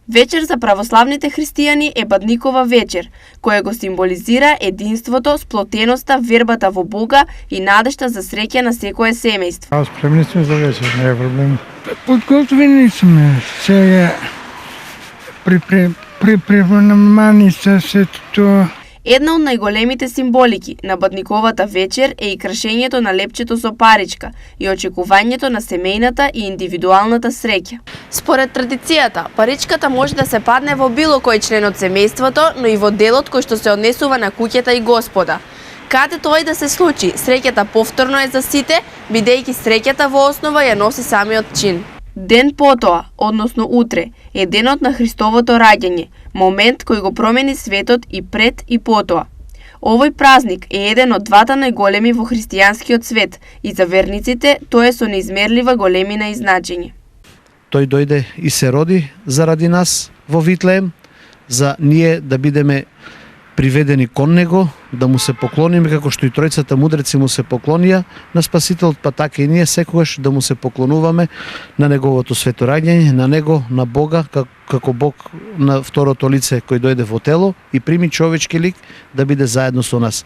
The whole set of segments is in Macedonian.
Вечер за православните христијани е Бадникова вечер, која го символизира единството, сплотеноста, вербата во Бога и надежта за среќа на секое семејство. Спремни сме за вечер, не е проблем. Подготвени сме, сега припремани се сето тоа. Една од најголемите символики на Бадниковата вечер е и кршењето на лепчето со паричка и очекувањето на семејната и индивидуалната среќа. Според традицијата, паричката може да се падне во било кој член од семејството, но и во делот кој што се однесува на куќата и Господа. Каде тоа и да се случи, среќата повторно е за сите, бидејќи среќата во основа ја носи самиот чин. Ден потоа, односно утре, е денот на Христовото раѓање, момент кој го промени светот и пред и потоа. Овој празник е еден од двата најголеми во христијанскиот свет и за верниците тоа е со неизмерлива големина и значење. Тој дојде и се роди заради нас во Витлеем, за ние да бидеме приведени кон него, да му се поклониме како што и тројцата мудреци му се поклонија на Спасителот, па така и ние секогаш да му се поклонуваме на неговото светораѓање, на него, на Бога, како Бог на второто лице кој дојде во тело и прими човечки лик да биде заедно со нас.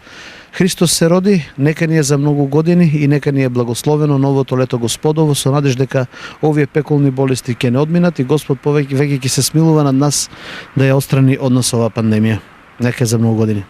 Христос се роди, нека ни е за многу години и нека ни е благословено новото лето Господово со надеж дека овие пеколни болести ќе не одминат и Господ веќе ќе се смилува над нас да ја отстрани од нас оваа пандемија. Нека е за многу години.